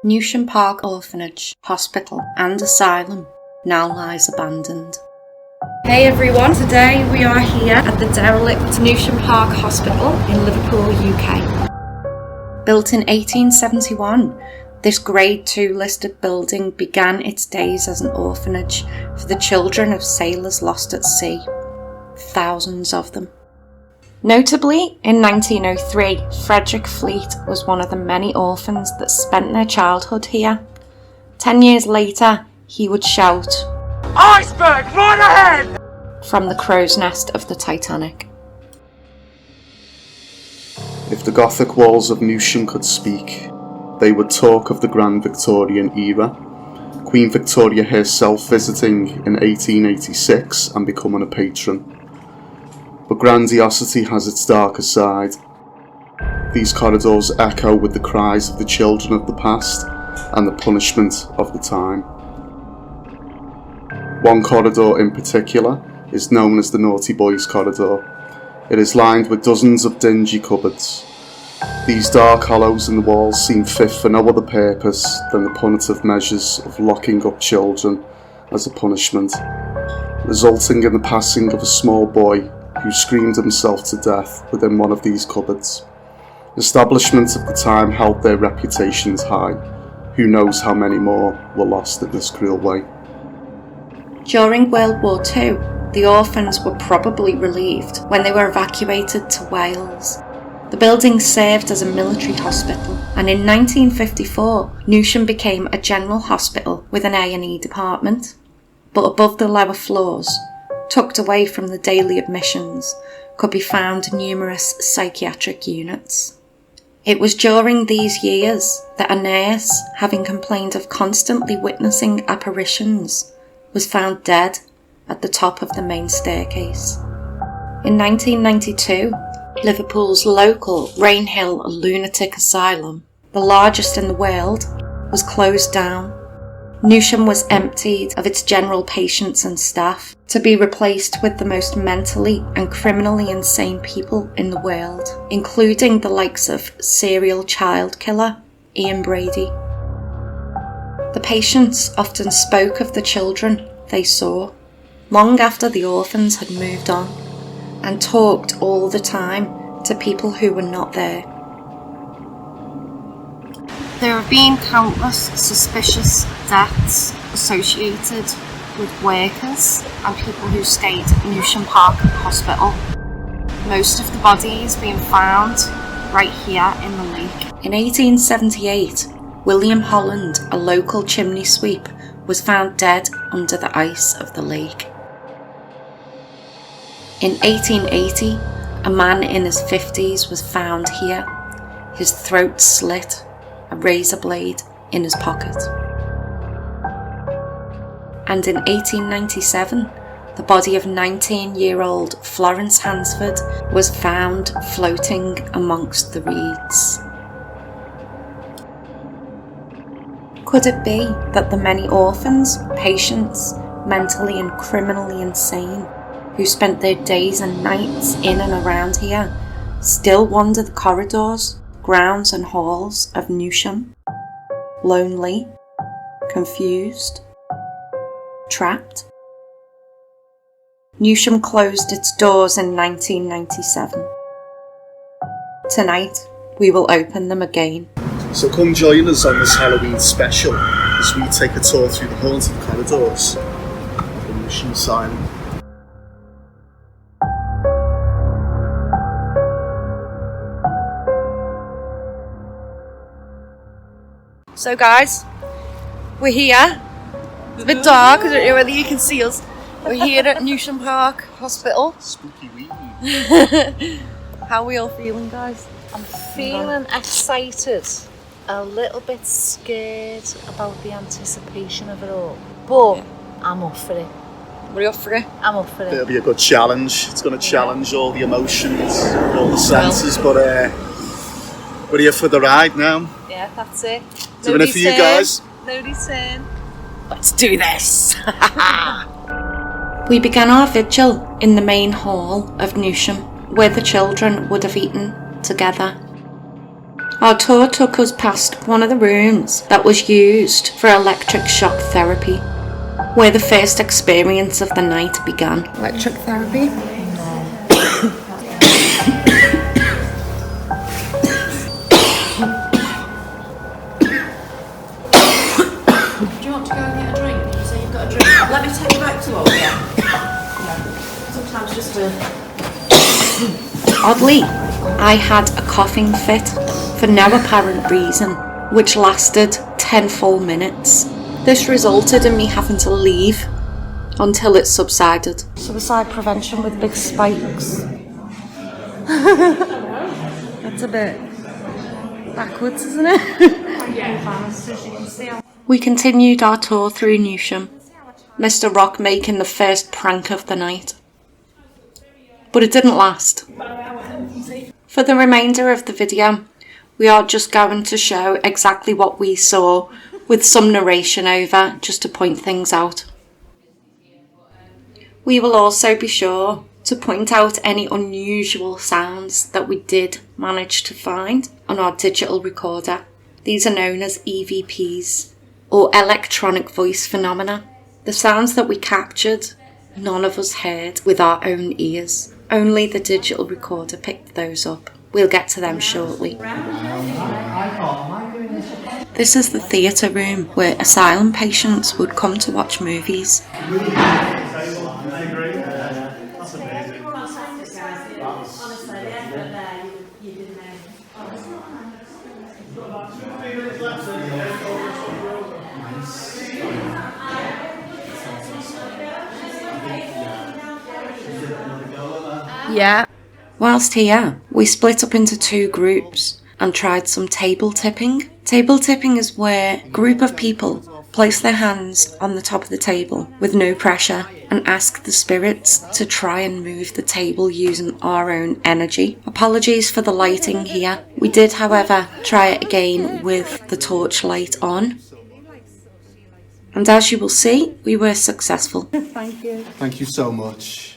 Newsham Park Orphanage, Hospital and Asylum now lies abandoned. Hey everyone, today we are here at the derelict Newsham Park Hospital in Liverpool, UK. Built in 1871, this Grade 2 listed building began its days as an orphanage for the children of sailors lost at sea. Thousands of them. Notably, in 1903, Frederick Fleet was one of the many orphans that spent their childhood here. 10 years later, he would shout, "Iceberg, right ahead!" from the crow's nest of the Titanic. If the Gothic walls of Newsham could speak, they would talk of the Grand Victorian era, Queen Victoria herself visiting in 1886 and becoming a patron. But grandiosity has its darker side. These corridors echo with the cries of the children of the past and the punishment of the time. One corridor in particular is known as the Naughty Boys Corridor. It is lined with dozens of dingy cupboards. These dark hollows in the walls seem fit for no other purpose than the punitive measures of locking up children as a punishment, resulting in the passing of a small boy who screamed himself to death within one of these cupboards. Establishments of the time held their reputations high. Who knows how many more were lost in this cruel way. During World War II, the orphans were probably relieved when they were evacuated to Wales. The building served as a military hospital, and in 1954, Newsham became a general hospital with an A&E department. But above the lower floors, tucked away from the daily admissions, could be found numerous psychiatric units. It was during these years that a nurse, having complained of constantly witnessing apparitions, was found dead at the top of the main staircase. In 1992, Liverpool's local Rainhill Lunatic Asylum, the largest in the world, was closed down. Newsham was emptied of its general patients and staff to be replaced with the most mentally and criminally insane people in the world, including the likes of serial child killer Ian Brady. The patients often spoke of the children they saw long after the orphans had moved on, and talked all the time to people who were not there. There have been countless suspicious deaths associated with workers and people who stayed at Newsham Park Hospital. Most of the bodies being found right here in the lake. In 1878, William Holland, a local chimney sweep, was found dead under the ice of the lake. In 1880, a man in his 50s was found here, his throat slit, a razor blade in his pocket. And in 1897, the body of 19-year-old Florence Hansford was found floating amongst the reeds. Could it be that the many orphans, patients, mentally and criminally insane, who spent their days and nights in and around here, still wander the corridors, grounds and halls of Newsham, lonely, confused, trapped? Newsham closed its doors in 1997. Tonight, we will open them again. So come join us on this Halloween special as we take a tour through the haunted corridors of the Newsham Asylum. So guys, we're here. It's a bit dark, I don't know whether you can see us. We're here at Newsham Park Hospital. Spooky wee. How are we all feeling, guys? I'm feeling excited, a little bit scared about the anticipation of it all, but I'm up for it. What are you up for it? I'm up for it. It'll be a good challenge. It's going to challenge all the emotions, all the senses, but we're here for the ride now. Yeah, that's it. Doing it for you guys. Nobody's turn. Let's do this! We began our vigil in the main hall of Newsham, where the children would have eaten together. Our tour took us past one of the rooms that was used for electric shock therapy, where the first experience of the night began. Electric therapy. Do you want to go and get a drink? You say you've got a drink. Let me take you back to what we are. Sometimes just a... Oddly, I had a coughing fit for no apparent reason, which lasted 10 full minutes. This resulted in me having to leave until it subsided. Suicide prevention with big spikes. That's a bit backwards, isn't it? We continued our tour through Newsham, Mr. Rock making the first prank of the night. But it didn't last. For the remainder of the video, we are just going to show exactly what we saw with some narration over, just to point things out. We will also be sure to point out any unusual sounds that we did manage to find on our digital recorder. These are known as EVPs, or electronic voice phenomena. The sounds that we captured, none of us heard with our own ears. Only the digital recorder picked those up. We'll get to them shortly. This is the theatre room where asylum patients would come to watch movies. Yeah. Whilst here, we split up into two groups and tried some table tipping. Table tipping is where a group of people place their hands on the top of the table with no pressure and ask the spirits to try and move the table using our own energy. Apologies for the lighting here. We did, however, try it again with the torchlight on. And as you will see, we were successful. Thank you. Thank you so much.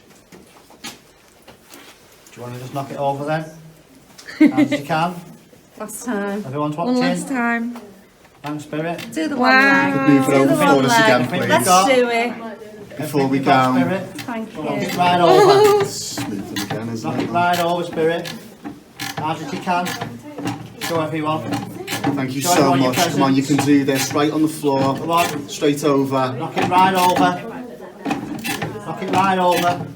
Do you want to just knock it over then? As you can. Last time. Everyone's One watching. last time. Thanks, Spirit. Do the one leg. Move it over for us again, Everything please. you've got. Do it. Before we Everything you've got, go. Spirit. Thank Knock it you. right over. Smooth them again, isn't Knock it? it right over, Spirit. As you can. Show everyone. Thank you Show so everyone your much. Come on, you can do this. Right on the floor. Come on. Straight over. Knock it right over. Knock it right over.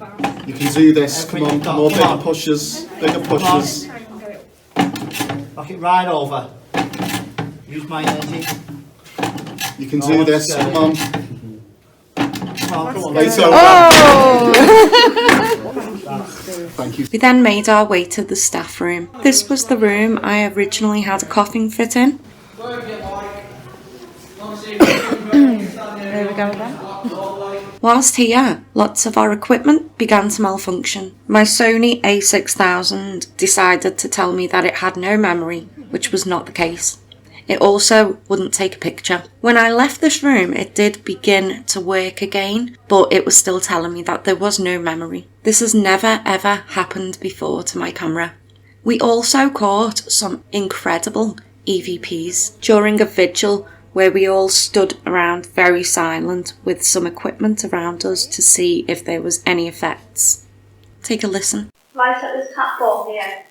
You can do this. Come on. Everything More you've got. bigger Come on. pushes. Bigger pushes. Knock it right over. Use my energy. You can No do one's this. scared. Come on. Come on, come on. Right over. Thank you. We then made our way to the staff room. This was the room I originally had a coughing fit in. There we go again. Whilst here, lots of our equipment began to malfunction. My Sony a6000 decided to tell me that it had no memory, which was not the case. It also wouldn't take a picture. When I left this room, it did begin to work again, but it was still telling me that there was no memory. This has never ever happened before to my camera. We also caught some incredible EVPs during a vigil where we all stood around very silent with some equipment around us to see if there was any effects. Take a listen. Light up this tap ball here.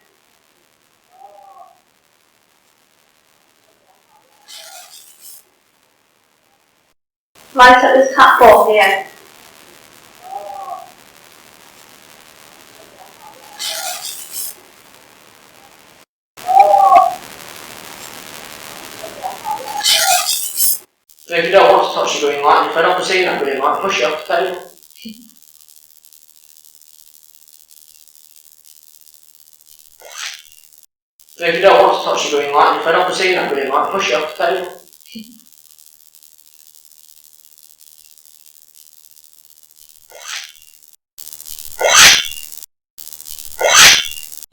Light up this tap ball here. So if you don't want to touch the green light, if I don't see that green light, push it off the table. So if you don't want to touch the green light, if I don't see that green light, push it off the table.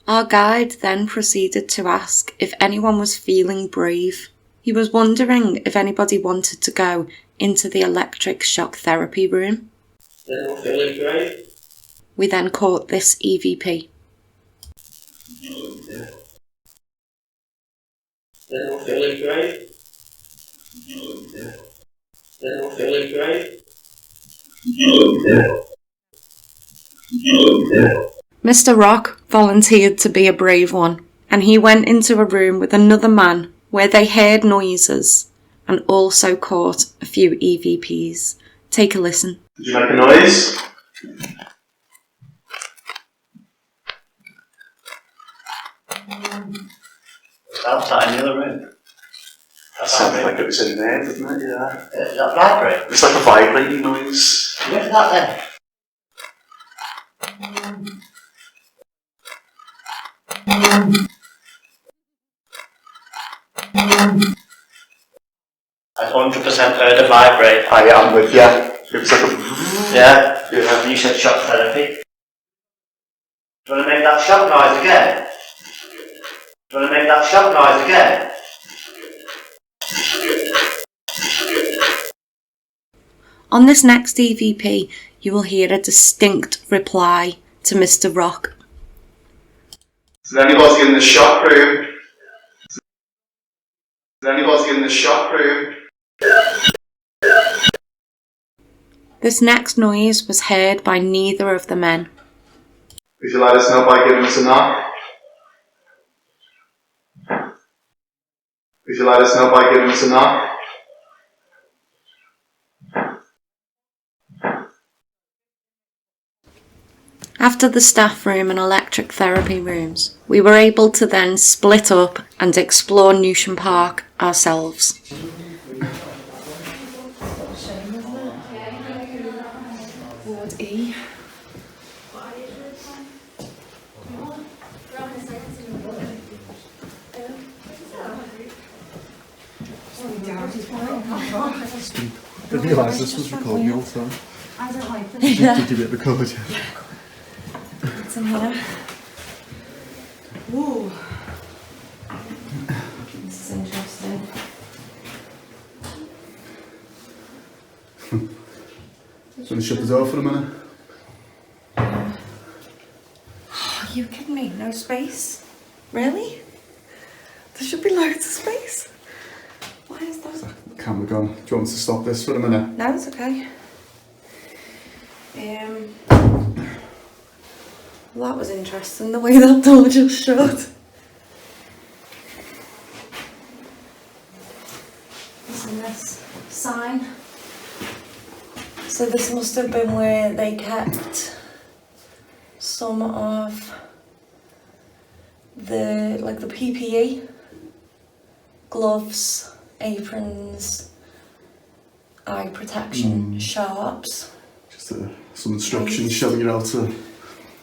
Our guide then proceeded to ask if anyone was feeling brave. He was wondering if anybody wanted to go into the electric shock therapy room. Anyone feeling brave? We then caught this EVP. Anyone feeling great? Anyone feeling great? Mr. Rock volunteered to be a brave one, and he went into a room with another man where they heard noises and also caught a few EVPs. Take a listen. Did you make a noise? Outside in the other room. Sounded like it was in there, didn't it? Yeah. Is that vibrate? It's like a vibrating noise. Where's that then? I 100% heard a vibrate. I am with you. It was like a... Yeah. You said shock therapy. Do you want to make that shock noise again? Do you want to make that shock noise again? On this next EVP, you will hear a distinct reply to Mr. Rock. Is there anybody in the shock room? Is there anybody in the shock room? This next noise was heard by neither of the men. Would you let us know by giving us a knock? Would you let us know by giving us a knock? After the staff room and electric therapy rooms, we were able to then split up and explore Newsham Park ourselves. Ward E. Didn't realise this was recording all the time. I don't like them. Did you get recorded? What's in here? Ooh. This is interesting. Want to shut the door for a minute? Are you kidding me? No space? Really? There should be loads of space. Why is that? Camera gone. Do you want us to stop this for a minute? No, it's okay. Well, that was interesting, the way that door just shut. Isn't this sign? So this must have been where they kept some of the, like the PPE, gloves, aprons, eye protection, sharps. Just some instructions showing you how to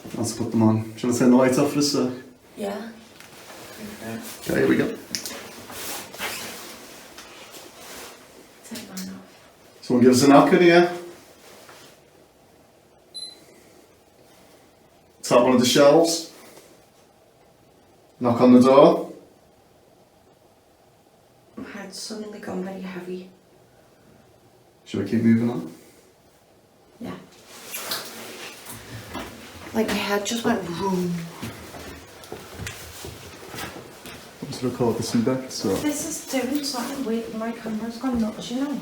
put them on. Do you want to turn the light off for us, sir? Yeah. Okay, here we go. Take mine off. Someone give us a knock in here. Tap one of the shelves. Knock on the door. My head's suddenly gone very heavy. Should we keep moving on? Yeah. Like my head just went vroom. Let's record this in back, so. This is doing something weird. My camera's gone nuts, you know.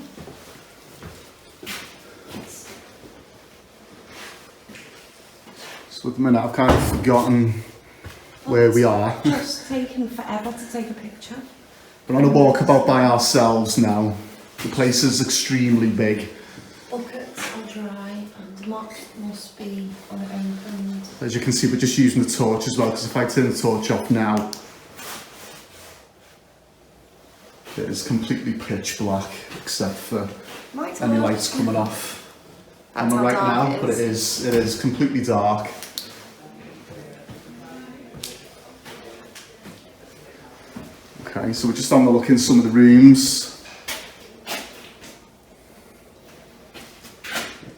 So at the minute I've kind of forgotten where we are. Just taking forever to take a picture. We're on a walkabout by ourselves now. The place is extremely big. Buckets are dry and the mop must be unopened. As you can see, we're just using the torch as well, because if I turn the torch off now, it is completely pitch black, except for any lights coming off. That's I'm how right dark now, it but it is completely dark. Okay, so we're just on the look in some of the rooms.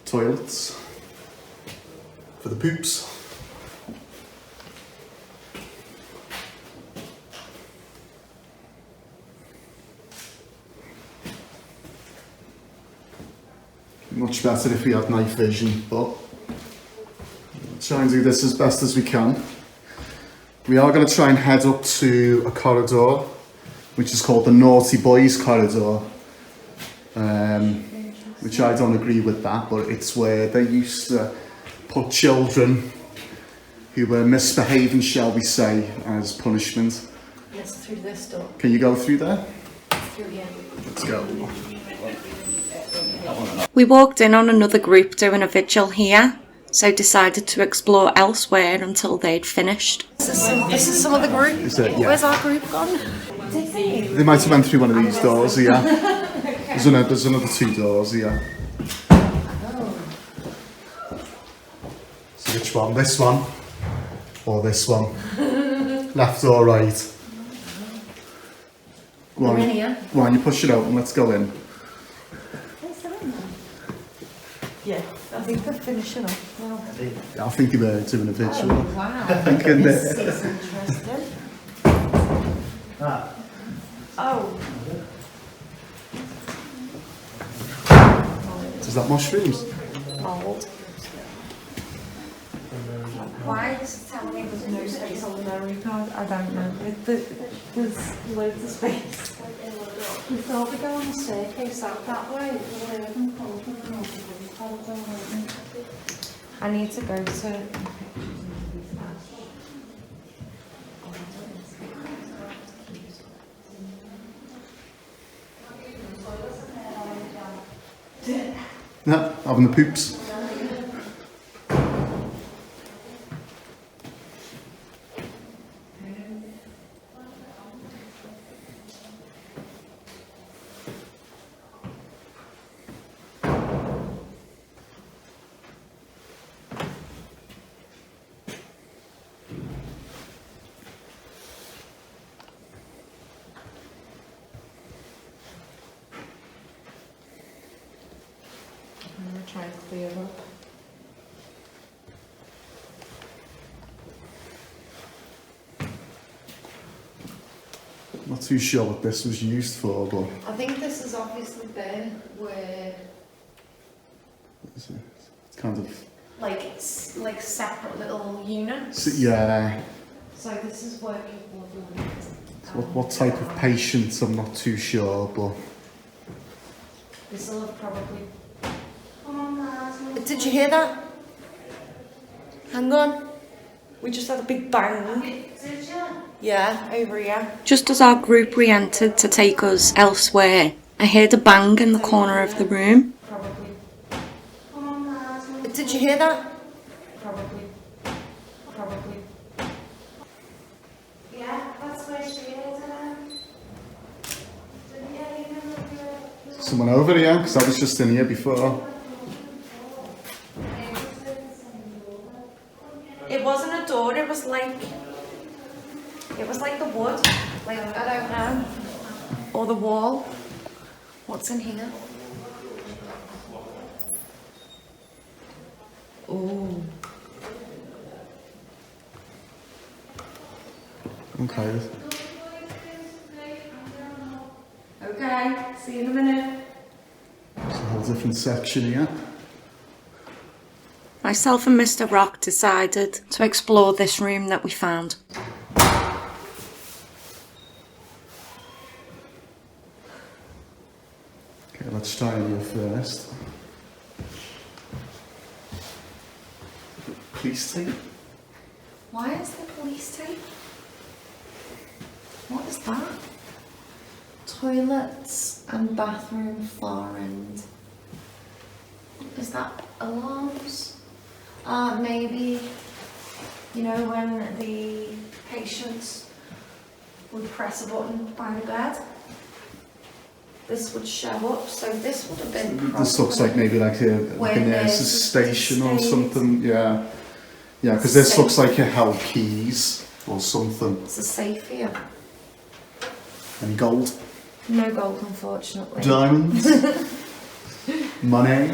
Toilets for the poops. Much better if we had night vision, but we'll try and do this as best as we can. We are going to try and head up to a corridor which is called the Naughty Boys Corridor, which I don't agree with that, but it's where they used to put children who were misbehaving, shall we say, as punishment. Yes, through this door. Can you go through there? Through here. Let's go. We walked in on another group doing a vigil here, so decided to explore elsewhere until they'd finished. This is some of the group. Is it? Yeah. Where's our group gone? They might have went through one of these doors here. There's another 2 doors here. So which one? This one? Or this one? Left or right? Go on. We're in here. Go on, you push it open, let's go in. Yeah, I think they're finishing up now. I think they were doing a vigil. Oh, wow. I think in there. This is interesting. Oh. Is that mushrooms? Old. Why is it telling me there's no space on the memory card? I don't know. There's loads of space. We thought we'd go on the staircase out that way. I need to go to... No, having the poops. I'm going to try and clear up. Not too sure what this was used for, but I think this is obviously there where... it's kind of... Like, it's like separate little units. So, yeah. So this is where people are doing it. What type of patient, I'm not too sure, but... This will have probably... Did you hear that? Hang on. We just had a big bang. Did you? Yeah, over here. Just as our group re-entered to take us elsewhere, I heard a bang in the corner of the room. Probably. Did you hear that? Probably. Yeah, that's where she is. Someone over here, because I was just in here before. It wasn't a door, it was like the wood. Like, I don't know. Or the wall. What's in here? Ooh. Okay. Okay, see you in a minute. There's a whole different section here. Myself and Mr. Rock decided to explore this room that we found. Okay, let's try here first. Police tape? Why is there police tape? What is that? Toilets and bathroom far end. Is that alarms? Maybe, you know, when the patients would press a button by the bed, this would show up. So this would have been This looks like maybe like a nurse's station or something. Yeah. Yeah, because this looks like it held keys or something. It's a safe here. Any gold? No gold, unfortunately. Diamonds? Money?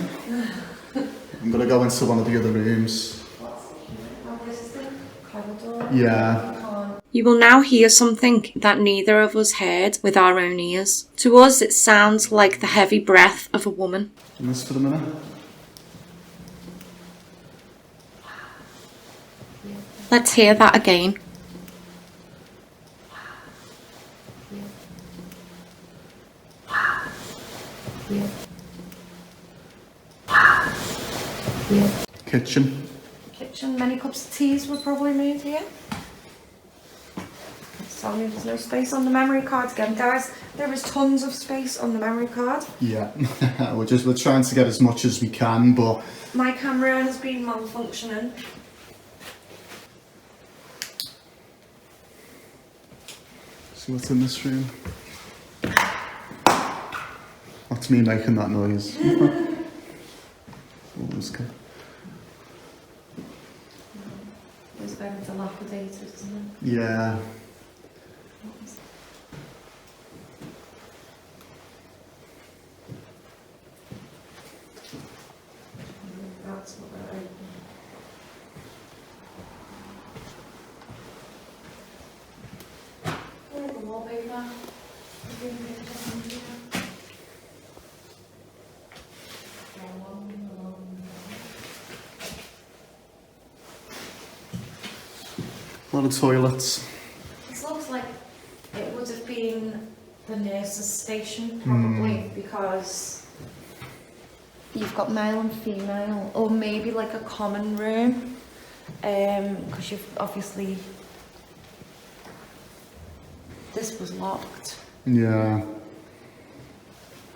I'm going to go into one of the other rooms. Oh, this is the corridor. Yeah. You will now hear something that neither of us heard with our own ears. To us, it sounds like the heavy breath of a woman. And this for the minute. Let's hear that again. Kitchen. Kitchen, many cups of teas were probably made here. Sorry, there's no space on the memory card again, guys. There is tons of space on the memory card. Yeah, we're trying to get as much as we can, but my camera has been malfunctioning. see what's in this room. That's me making that noise. Oh, it's good. It's very dilapidated, isn't it? Yeah. That's what they're open. The wallpaper. A lot of toilets. This looks like it would have been the nurse's station, probably, because you've got male and female, or maybe like a common room, because you've obviously, this was locked. Yeah.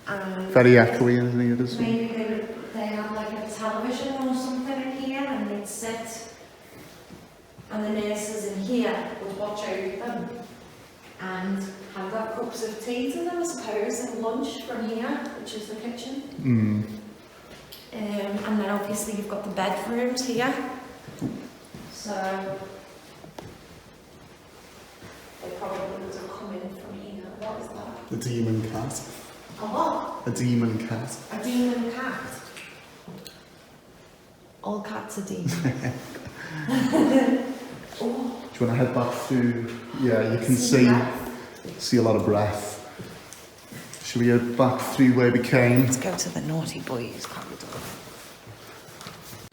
And Very echoey in here, isn't it? maybe they had like a television or something in here, and they'd sit, and the nurses in here would watch over them and hand out cups of tea to them, I suppose, and lunch from here, which is the kitchen. And then obviously you've got the bedrooms here. So they probably would have come in from here. What is that? The demon cat. A what? A demon cat. A demon cat. All cats are demons. Oh. Do you want to head back through? Yeah, you can see a lot of breath. Should we head back through where we came? Let's go to the naughty boys corridor.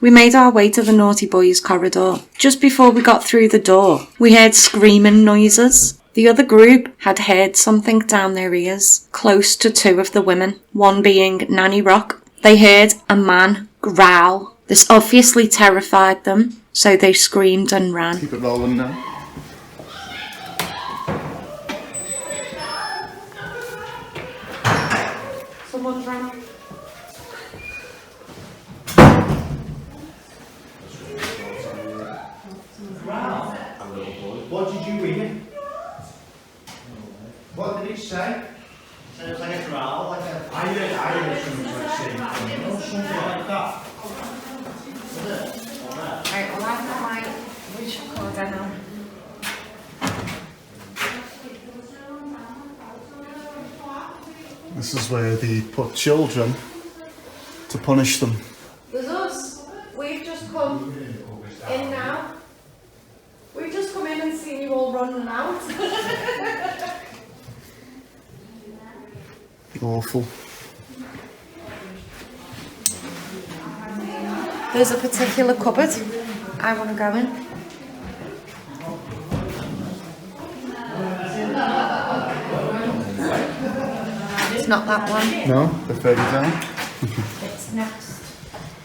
We made our way to the naughty boys corridor. Just before we got through the door, we heard screaming noises. The other group had heard something down their ears, close to two of the women, one being Nanny Rock. They heard a man growl. This obviously terrified them, so they screamed and ran. Keep it rolling now. Someone's run. What did you hear? What did it say? It was like a growl, like a... I heard something like saying, something like that. Right, well I've got my wish recorder now. This is where they put children to punish them. There's us. We've just come in now. We've just come in and seen you all running out. Awful. There's a particular cupboard I want to go in. It's not that one. No, they're further down. It's next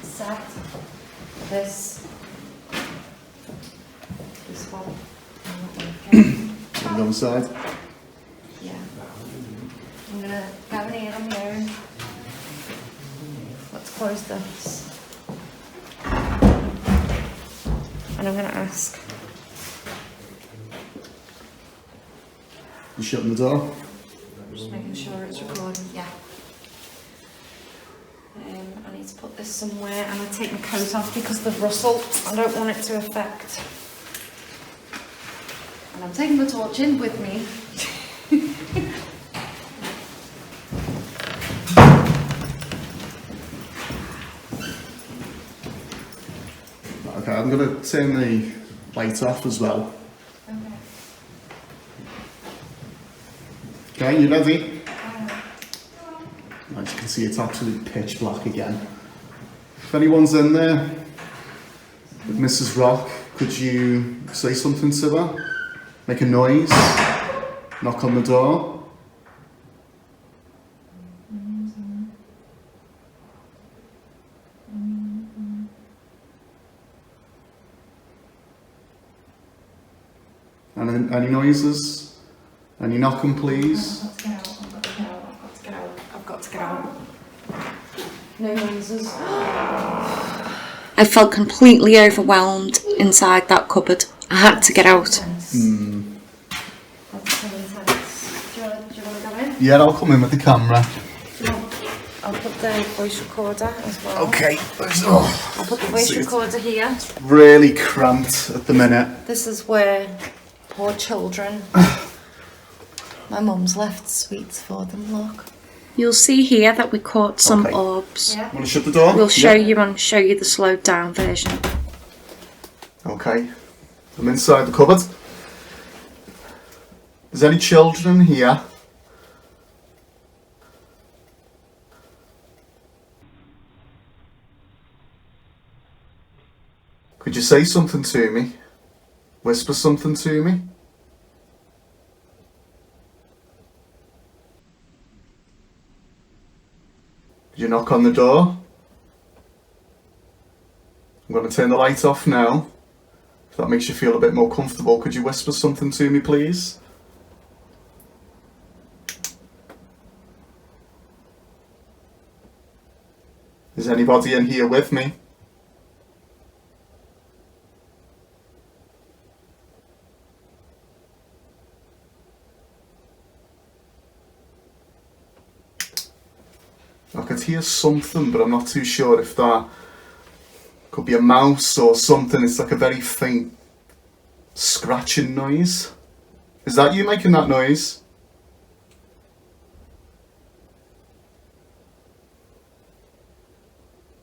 set. This one. On the other side. Yeah. I'm gonna go in here on my own. Let's close this. And I'm gonna ask. You shutting the door? Just making sure it's recording, yeah. I need to put this somewhere. I'm going to take my coat off because the rustle, I don't want it to affect. And I'm taking the torch in with me. Okay, I'm going to turn the light off as well. Okay, you ready? As you can see, it's absolutely pitch black again. If anyone's in there with Mrs. Rock, could you say something to her? Make a noise? Knock on the door? Any noises? Any knocking, please? I've got to get out. I've got to get out. No noises. I felt completely overwhelmed inside that cupboard. I had to get out. That's so intense. Do you want to go in? Yeah, I'll come in with the camera. I'll put the voice recorder as well. Okay. I'll put the voice recorder here. Really cramped at the minute. This is where poor children. My mum's left sweets for them, look. You'll see here that we caught some Okay. orbs. Yeah. Want to shut the door? We'll show you and show you the slowed down version. Okay. I'm inside the cupboard. Is any children here? Could you say something to me? Whisper something to me? Could you knock on the door? I'm going to turn the light off now. If that makes you feel a bit more comfortable, could you whisper something to me, please? Is anybody in here with me? I could hear something, but I'm not too sure if that could be a mouse or something. It's like a very faint scratching noise. Is that you making that noise?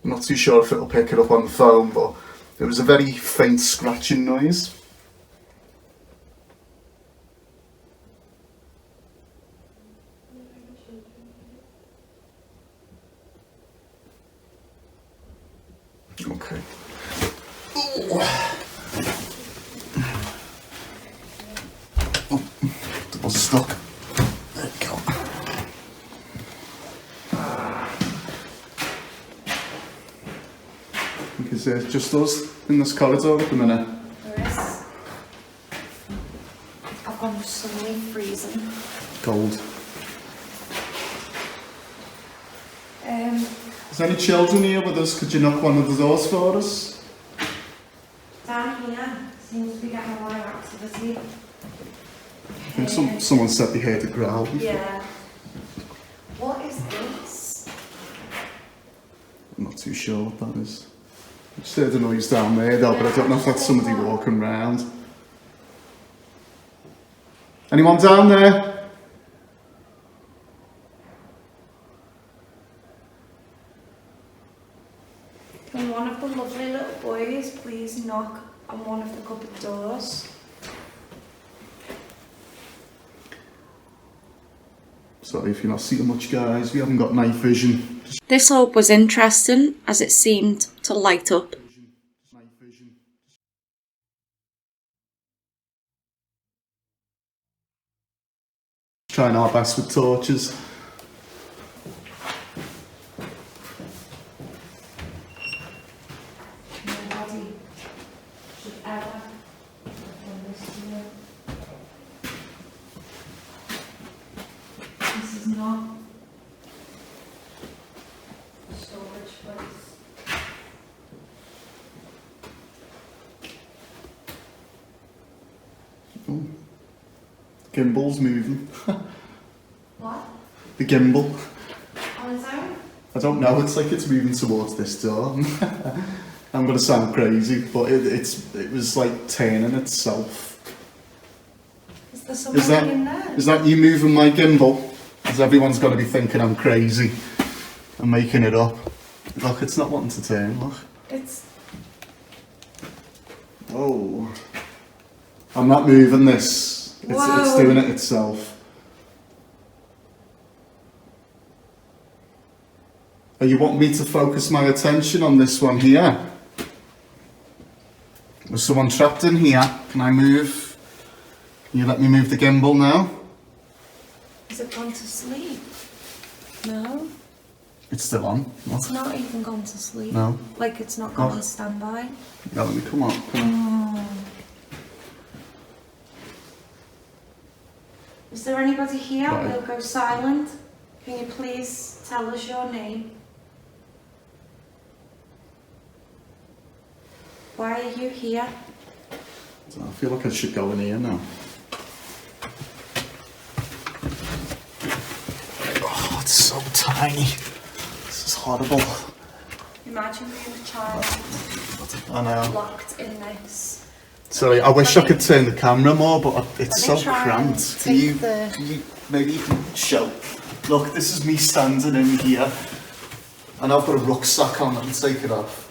I'm not too sure if it'll pick it up on the phone, but it was a very faint scratching noise. Okay. Oh, the bus is stuck. There we go. Because there's just us in this corridor at the minute. There is. I've gone suddenly freezing. Cold. Is there any children here with us? Could you knock one of the doors for us? Down here seems to be getting a lot of activity. I think someone said they heard a growl before. Yeah. What is this? I'm not too sure what that is. I just heard a noise down there though, but I don't know if that's somebody walking around. Anyone down there? Can one of the lovely little boys please knock on one of the cupboard doors? Sorry if you're not seeing much, guys. We haven't got night vision. This orb was interesting as it seemed to light up. Trying our best with torches. Nobody should ever have done this to you. This is not a storage place. Oh. Gimbal's moving. What? The gimbal. On its own? I don't know, it's like it's moving towards this door. I'm going to sound crazy, but it was like turning itself. Is there somebody in there? Is that you moving my gimbal? Because everyone's going to be thinking I'm crazy. I'm making it up. Look, it's not wanting to turn, look. It's... Whoa. I'm not moving this. It's Whoa. doing it itself. Oh, you want me to focus my attention on this one here? Was someone trapped in here? Can I move? Can you let me move the gimbal now? Is it gone to sleep? No. It's still on. What? It's not even gone to sleep. No. Like it's not gone Oh. on standby. No, let me come on. Come on. there anybody here? Right. We'll go silent. Can you please tell us your name? Why are you here? I feel like I should go in here now. Oh, it's so tiny. This is horrible. Imagine being a child I know. locked in this. Sorry, I wish I could turn the camera more, but it's so Let me try and cramped. take Maybe you can show? Look, this is me standing in here, and I've got a rucksack on. I can take it off.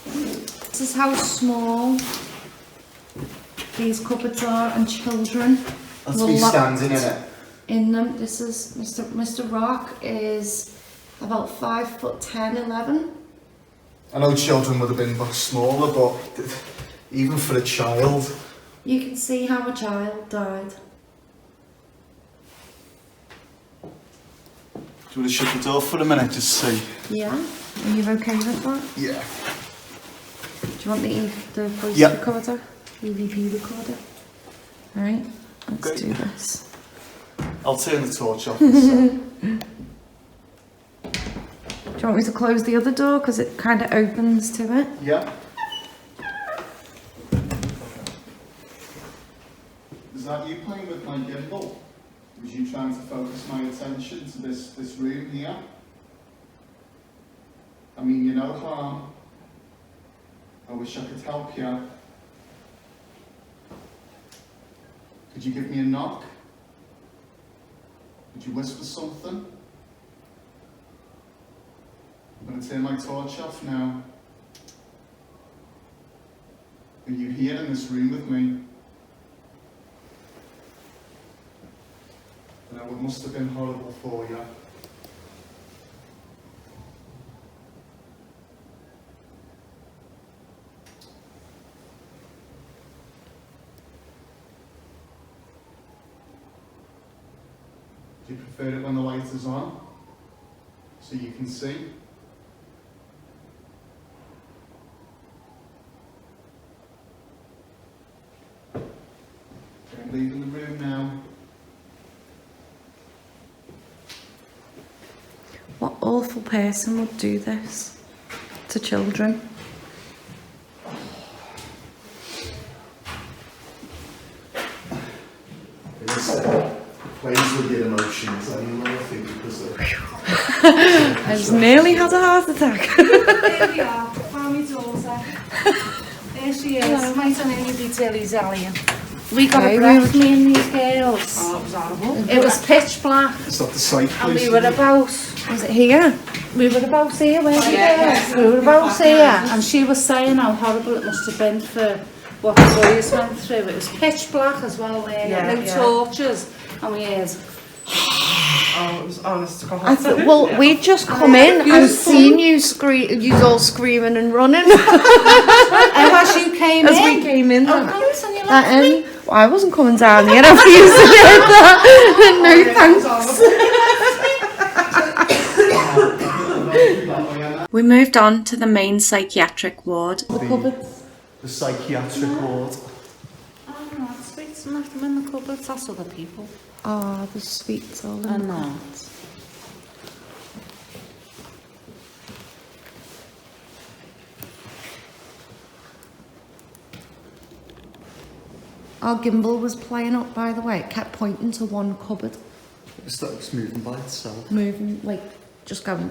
This is how small these cupboards are, and children That's were me locked standing in it. in them. This is Mr. Rock is about 5'10", 11. I know children would have been much smaller, but even for a child. You can see how a child died. Do you want to shut the door for a minute, just see? Yeah. Are you okay with that? Yeah. Do you want the voice Yep. recorder? EVP recorder? Alright, let's Okay. do this. I'll turn the torch off. And Do you want me to close the other door? Because it kind of opens to it. yeah. Is that you playing with my gimbal? Was you trying to focus my attention to this room here? I mean, you know harm. I wish I could help you. Could you give me a knock? Could you whisper something? I'm going to turn my torch off now. Are you here in this room with me? I know it must have been horrible for you. Do you prefer it when the light is on? So you can see? Okay, I'm leaving the room now. What awful person would do this to children? Plays with your emotions anyway, I think, because of... I just nearly had a heart attack. Here we are, found my daughter. There she is. Might I need to tell you, Zalia? We got Okay, a breath, me and these girls. Oh, it was horrible. It was pitch black, Is that the site and place? we were about Was it here? here, weren't we, Yeah, girls? yeah. We were about here, and she was saying how horrible it must have been for what the boys went through. It was pitch black as well, there, Yeah, no yeah. torches, and we heard. Oh, it was honest to God. I thought, well, we'd just come in and seen you all screaming and running As you came as in. we came in. Oh, thanks, and you That left me. end. Well, I wasn't coming down here. I refused to do that. No thanks. We moved on to the main psychiatric ward. The psychiatric ward. Oh, no, sweets left them in the cupboards. That's other people. Oh, the sweets all in And there. that. Our gimbal was playing up, by the way. It kept pointing to one cupboard, It's moving by itself. moving, like, just going.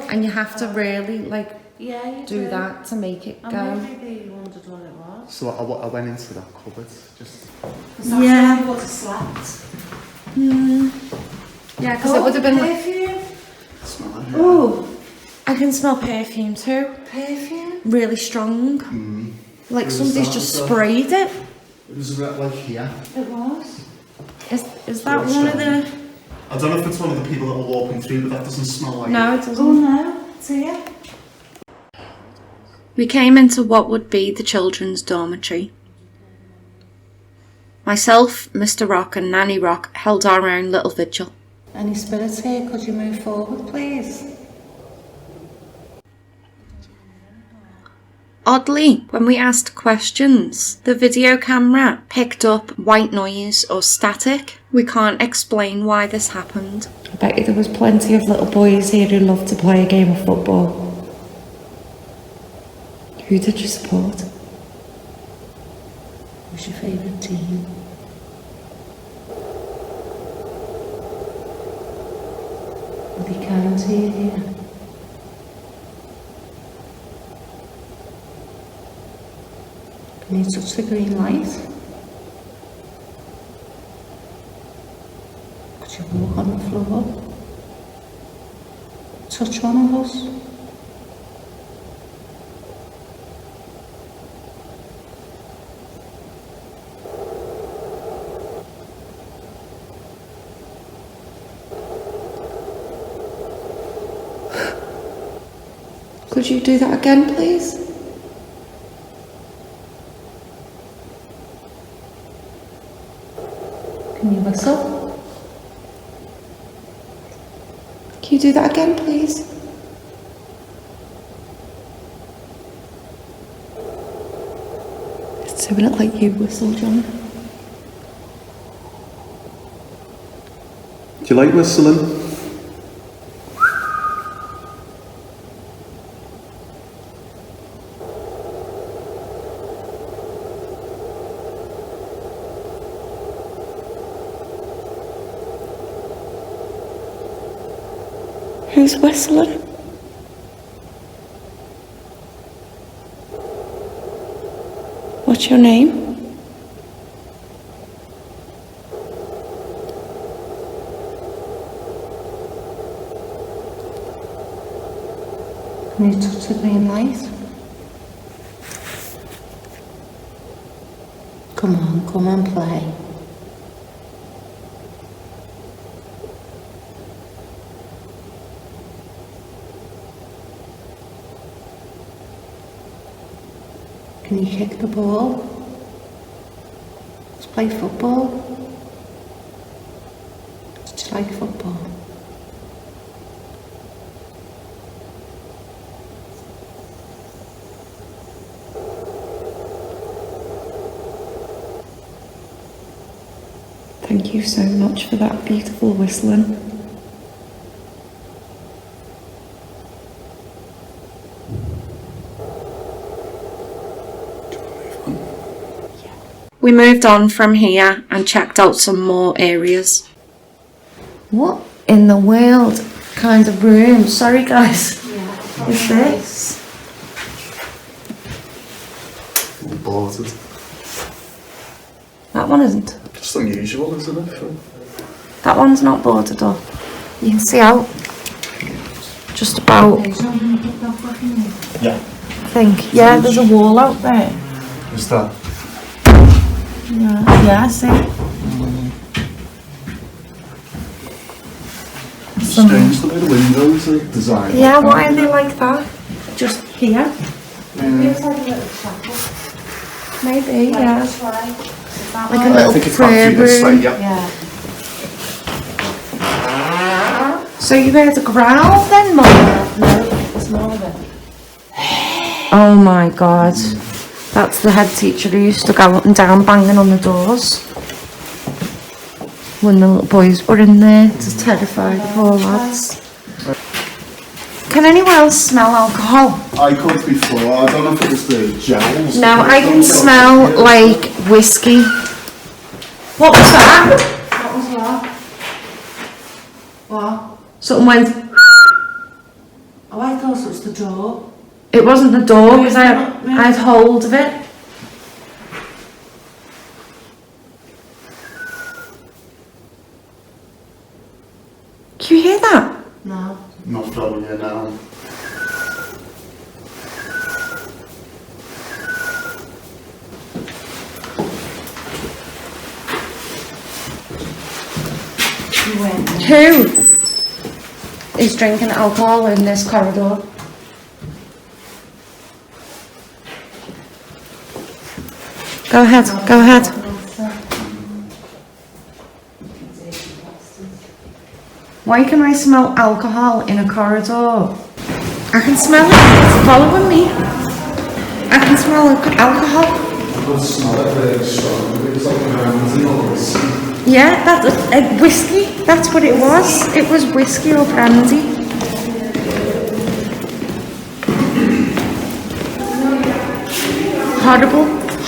And you have to really, like, Yeah, you do that to make it And go. maybe they wondered what it was. So I went into that cupboard, just... Yeah. You would have slept. Yeah, because it would have been like, Perfume? Smell it. oh, I can smell perfume too. Perfume? Really strong. Like was somebody's that just as well? sprayed it. It was about like here. It was. Is that one of the... I don't know if it's one of the people that were walking through, but that doesn't smell like No, it. it doesn't. Oh no, it's here. We came into what would be the children's dormitory. Myself, Mr. Rock and Nanny Rock held our own little vigil. Any spirits here? Could you move forward, please? Oddly, when we asked questions, the video camera picked up white noise or static. We can't explain why this happened. I bet you there was plenty of little boys here who loved to play a game of football. Who did you support? Who's your favourite team? Well, you can't see it here. Can you touch the green light? Could you walk on the floor? Touch one of us? Could you do that again, please? Can you whistle? Can you do that again, please? It's doing it like you whistle, John. Do you like whistling? Who's whistling? What's your name? Can you touch the green light? Come on, play. Can you kick the ball? Let's play football. Did you like football? Thank you so much for that beautiful whistling. We moved on from here and checked out some more areas. What in the world kind of room? Sorry guys. Is this? Boarded. That one isn't. Just unusual, isn't it? That one's not boarded up. You can see out just about. Yeah. I think. Yeah, there's a wall out there. Is that? Yeah, I see. Strange the way the windows are designed. Yeah, why are they like that? Just here? Maybe, yeah. Like a little prayer room. Yeah. So you heard the growl then, Mum? No, it's more of it. Oh my god. That's the head teacher who used to go up and down banging on the doors when the little boys were in there to terrify the poor lads. Can anyone else smell alcohol? I could before. I don't know if it was the gels. No, I can smell like whiskey. What was that? What was that? What? Something went. Oh, I thought it was the door. It wasn't the door because I had hold of it. Can you hear that? No. Not from here now. Who is drinking alcohol in this corridor? Go ahead, go ahead. Why can I smell alcohol in a corridor? I can smell it, it's following me. I can smell alcohol. I could smell it really strong. It was like brandy or whiskey. Yeah, that's whiskey. That's what it was. It was whiskey or brandy.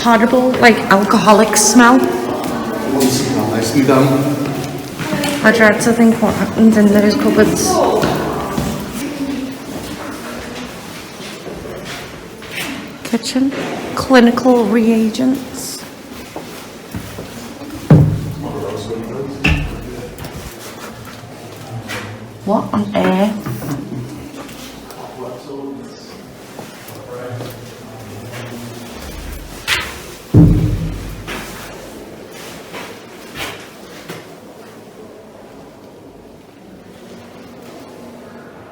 Horrible, like alcoholic smell. Nice me down. I dread to think what happened in those cupboards. Kitchen, clinical reagents. What on earth?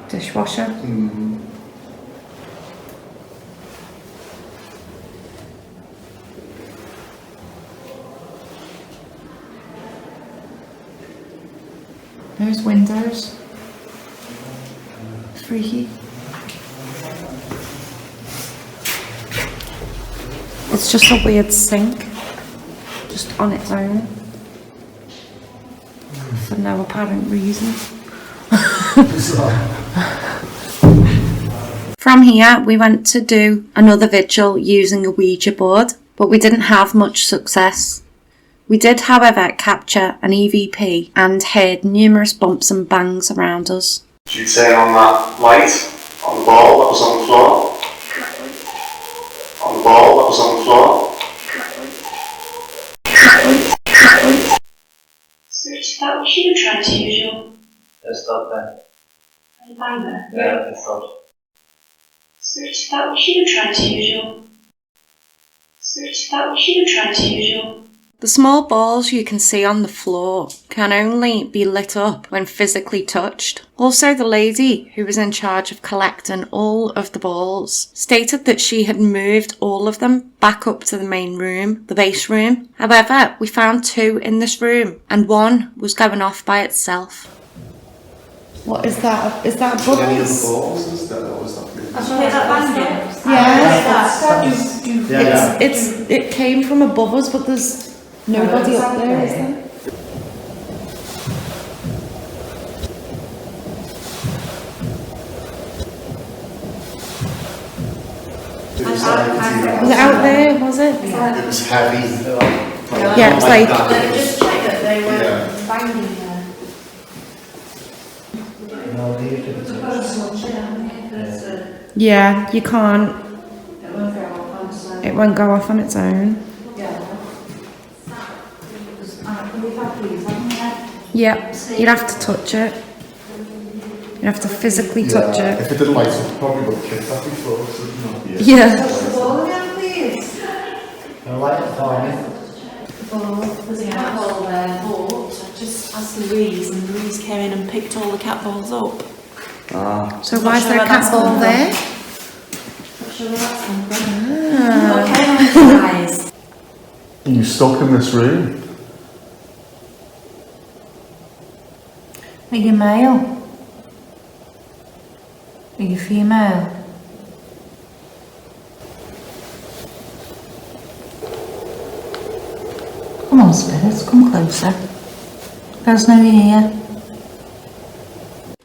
Dishwasher. There's windows. Freaky. It's just a weird sink, just on its own, for no apparent reason. From here, we went to do another vigil using a Ouija board, but we didn't have much success. We did, however, capture an EVP and heard numerous bumps and bangs around us. Did you turn on that light on the ball that was on the floor? On the ball that was on the floor? So is that what you were trying to use your... It's not there. You bang there? Yeah, it's not. So is that what you were trying to use your... So is that what you were trying to use your... The small balls you can see on the floor can only be lit up when physically touched. Also, the lady who was in charge of collecting all of the balls stated that she had moved all of them back up to the main room, the base room. However, we found 2 in this room and 1 was going off by itself. What is that? Is that Any of the bubbles? balls? Is that what was that? Yeah. It came from above us, but there's nobody up there, is there? Was it out there, was it? It was heavy. Yeah, it's like... Just check that they were Yeah. banging there. Yeah, you can't. It won't go off on its own. Yep, you'd have to touch it. You'd have to physically touch it. If it didn't light up, it probably would have kicked that before. So, Yeah. There's a cat ball there, but I just asked Louise, and Louise came in and picked all the cat balls up. So why is there a cat ball there? Not sure where that's come from. Okay, guys. You're stuck in this room. Are you male? Are you female? Come on, spirits, come closer. There's no here.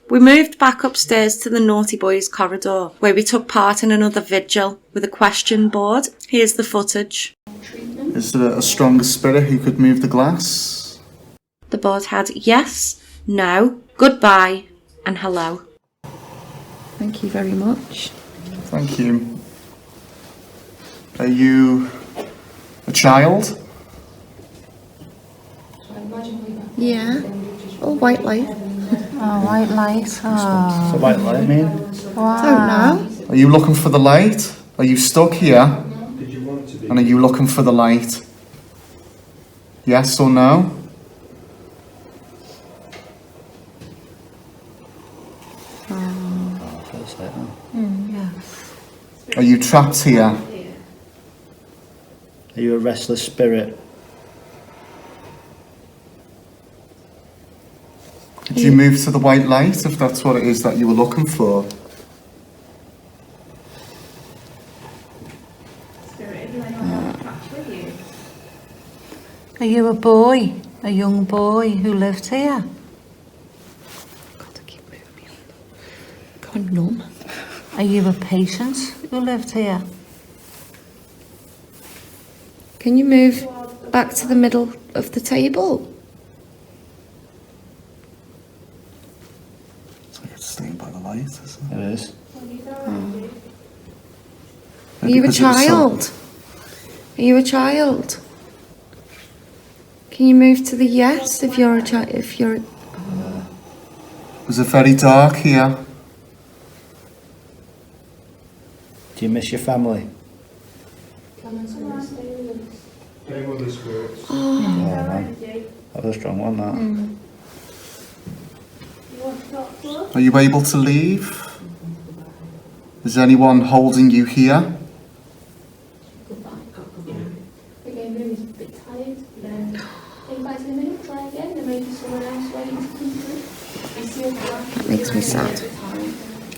We moved back upstairs to the Naughty Boys corridor, where we took part in another vigil with a question board. Here's the footage. Is there a stronger spirit who could move the glass? The board had yes, no, goodbye, and hello. Thank you very much. Thank you. Are you a child? Yeah. Oh, white light. Oh, white light. Oh. So white light mean? Wow. Don't know. Are you looking for the light? Are you stuck here? And are you looking for the light? Yes or no? Are you trapped here? Are you a restless spirit? Did you move to the white light if that's what it is that you were looking for? Are you a boy? A young boy who lived here? God, I keep moving. Gone numb. Are you a patient who lived here? Can you move back to the middle of the table? It's like it's staying by the light, isn't it? It is. Are you a Because it was so- child? Are you a child? Can you move to the yes if you're a child? If you're... Was it very dark here? Do you miss your family? Stay with the spirits. Oh, man. That was a strong one, that. Are you able to leave? Is anyone holding you here? Again, Ruby's a bit tired. Think back to the minute, try again. There may be someone else waiting to come through. Makes me sad.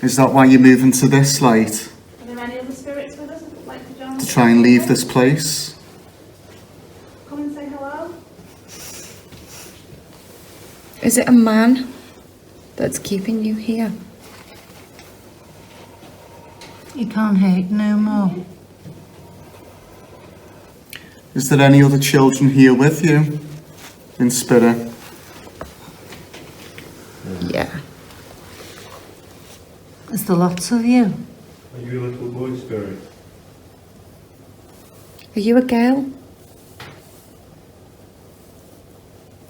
Is that why you're moving to this light? Are there any other spirits with us that would like to join To us? try and leave this place? Come and say hello. Is it a man that's keeping you here? You can't hate no more. Is there any other children here with you? In spirit? Yeah. Is there lots of you? Are you a little boy spirit? Are you a girl?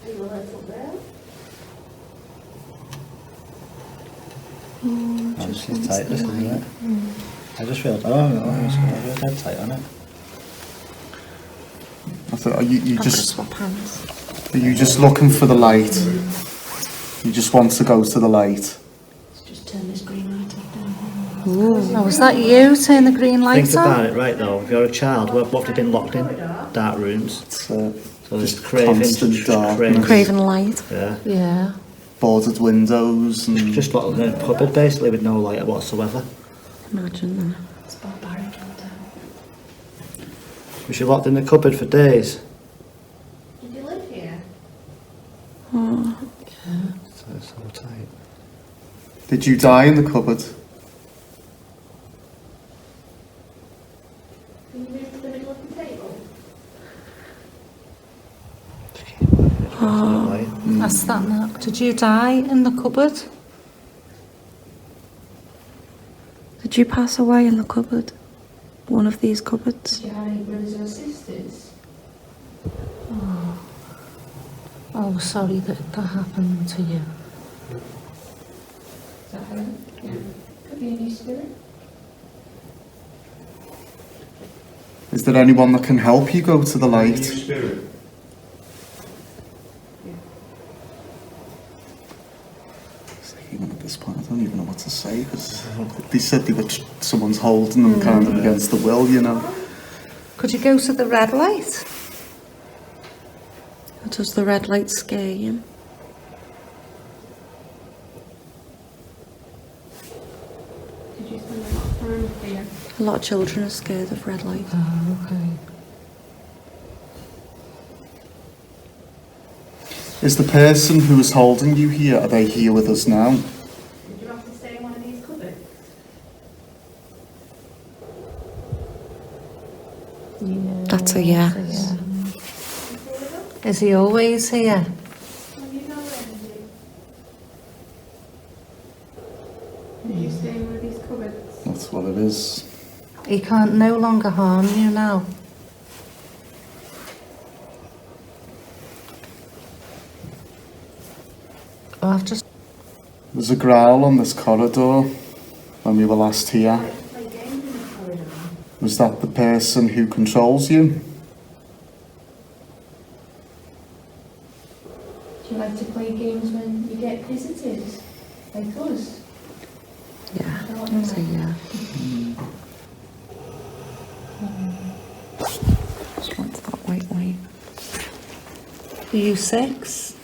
Are you a little girl? It's just tight, this, isn't it? I just feel, oh no, I feel dead tight on it. I thought, are you I'm gonna just swap hands. are you just looking for the light? You just want to go to the light? Let's just turn this green light off down here. Oh, was that you? Turn the green light Think on? about it, right though. If you're a child, what have you been locked in? Dark rooms. It's So there's just craving, constant just darkness. Craven light. Yeah. Yeah. boarded windows and Just locked in a cupboard basically with no light whatsoever. Imagine that. It's barbaric in town. Was she locked in the cupboard for days? Did you live here? Oh. So it's so tight. Did you die in the cupboard? Can you move to the middle of the table? Oh, that's that now. Did you die in the cupboard? Did you pass away in the cupboard? One of these cupboards? Did you have any brothers or sisters? Oh, sorry that happened to you. Is that her? Yeah. Could be a new spirit. Is there anyone that can help you go to the New light? spirit. Even at this point, I don't even know what to say because they said they were someone's holding them kind of against the will, you know. Could you go to the red light? Or does the red light scare you? Did you spend a lot of time up here? A lot of children are scared of red light. Oh, okay. Is the person who is holding you here, are they here with us now? Did you have to stay in one of these cupboards? Yeah. That's a yes. Yeah. Is he always here? When you know energy. Did you stay in one of these cupboards? That's what it is. He can't no longer harm you now. Oh, I've just... There's a growl on this corridor when we were last here. Like to play games in the corridor? Was that the person who controls you? Do you like to play games when you get visitors? Like us? Yeah. I don't So know. yeah. Just want that white light. Are you 6?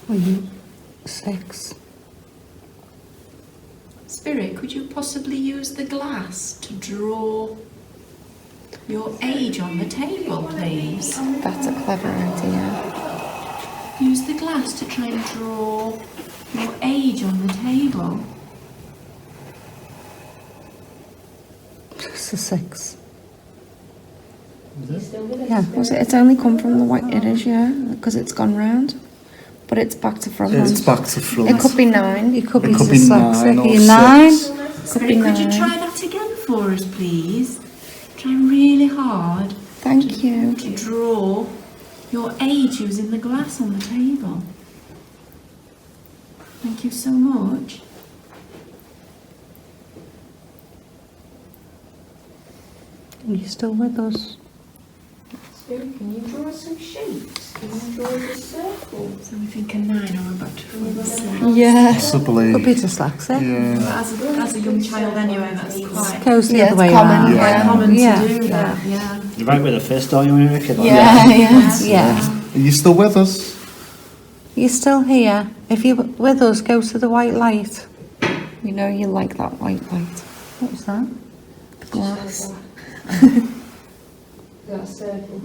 Were you 6? Spirit, could you possibly use the glass to draw your age on the table, please? That's a clever idea. Use the glass to try and draw your age on the table. It's a 6. You still with us? Yeah, was it? It's only come from the white. It is, yeah, because it's gone round. But it's back to front. It's back to front. It could be 9. It could be It could be dyslexic. 9 or You're 9. 6. Could be Could you 9. try that again for us, please? Try really hard Thank you. to draw your age using the glass on the table. Thank you so much. Are you still with us? Spirit, can you draw some shapes? Can you draw a circle? So we think a 9 or about to Yeah. Possibly. Could be dyslexic. Yeah. as a young child anyway, that's quite Goes the Yeah, other it's way common, around. yeah. common Yeah. to do that, yeah. You write with a fist, don't you, when you're a kid? Like Yeah. Are you still with us? You're still here. If you're with us, go to the white light. You know you like that white light. What was that? The glass. That circle.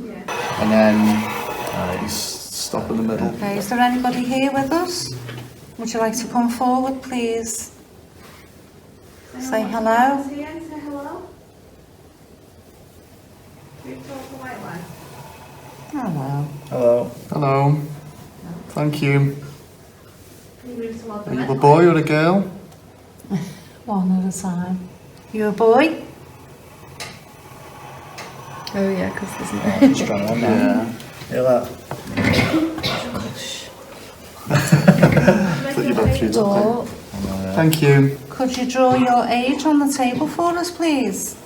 And then you stop in the middle. Okay, is there anybody here with us? Would you like to come forward, please? Say hello. Say hello. Hello. Hello. Hello. Thank you. Are you a boy or a girl? One at a time. You a boy? Oh yeah, because there's no. Strong one now. Yeah. Hear that? Put your batteries up. Door. Thank you. Could you draw your age on the table for us, please?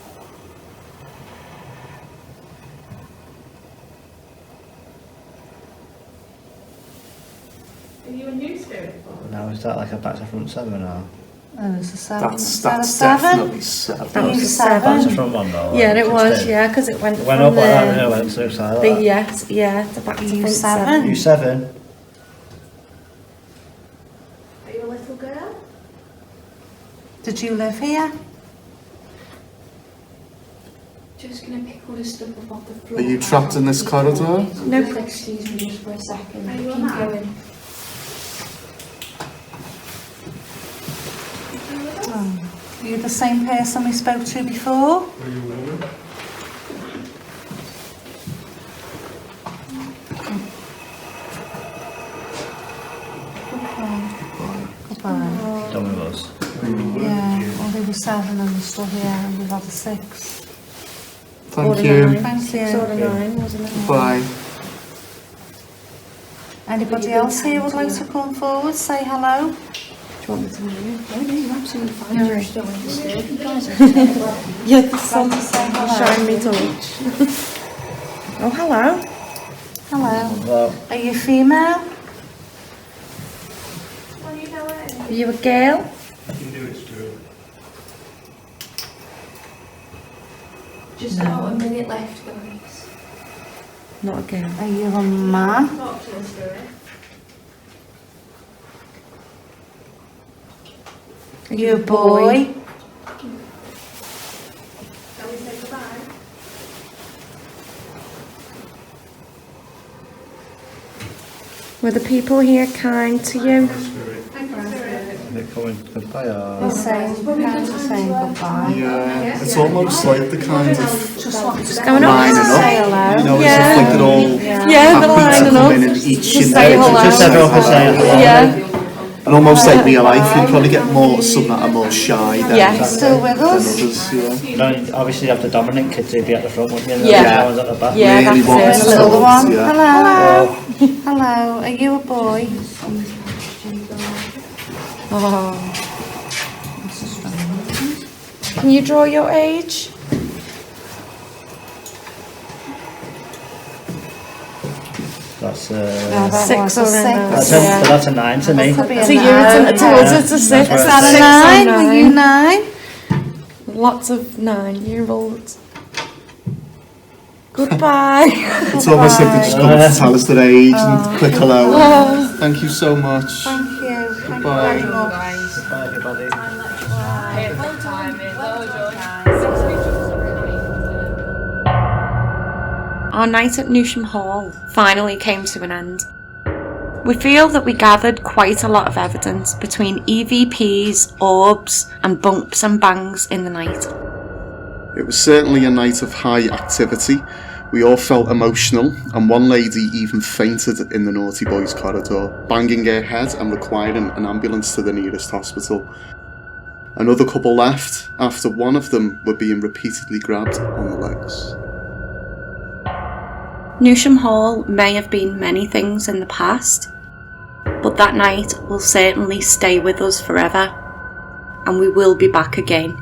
Are you a new spirit? Now is that like a back to front 7 or? Oh, there's a 7. That's Is that a 7? definitely 7. Are you Back to 7? front one though? Yeah, like, it was. 10. Yeah, because it went. It went from up like that, the- and it went to the side like The that. yes, yeah, the back to You front 7? You 7? Are you a little girl? Did you live here? Just gonna pick all this stuff up off the floor. Are you trapped in this corridor? No. Just excuse me just for a second. Are you Keep alive? going. Oh. Are you the same person we spoke to before? Goodbye. Done with us. Yeah, well, they were 7 and we're still here and we've had a 6. Thank you. Thank you. Sort of 9, wasn't it? Bye. Anybody else here would like to come forward, say hello? Do you want me to move? No, you're absolutely fine. No, I right. just don't want to disturb you guys. Yeah, the sun Say hello. shine me torch. Oh, hello. Hello. Well, Are you female? Are you a girl? Just about a minute left, guys. Not a girl. Are you a man? Are you a boy? Were the people here kind to you? they're coming goodbye or? They're saying, kind of saying goodbye. Yeah, it's almost like the kind of Just want to Going up lining to up. say hello. You know, Yeah. it's like they're all Yeah, they're happy to lining come up. in and each Just and say every hello. Just everyone can say hello. Yeah. And almost like real life, you'd probably get more some that are more shy than, Yeah. Still with than us? others. Yeah. You know, obviously you have the dominant kids who'd be at the front, wouldn't you? And Yeah. the other ones at the back. Yeah, Really that's want it. to Another talk, one. yeah. Hello. Hello. Are you a boy? Oh. Can you draw your age? That's No, that 6 was or a a 6. 9. that's Yeah. a, that's a 9 to me. Could be To you, nine. it's towards it's a 6. That's Is that a 6 or 9? Were you 9? Lots of 9-year-olds. Goodbye. It's almost like they just come to tell us their age and click hello. Thank you so much. Thank you. Thank you Bye. very much. Bye everybody. Our night at Newsham Hall finally came to an end. We feel that we gathered quite a lot of evidence between EVPs, orbs and bumps and bangs in the night. It was certainly a night of high activity. We all felt emotional, and one lady even fainted in the naughty boys corridor, banging her head and requiring an ambulance to the nearest hospital. Another couple left after one of them were being repeatedly grabbed on the legs. Newsham Hall may have been many things in the past, but that night will certainly stay with us forever, and we will be back again.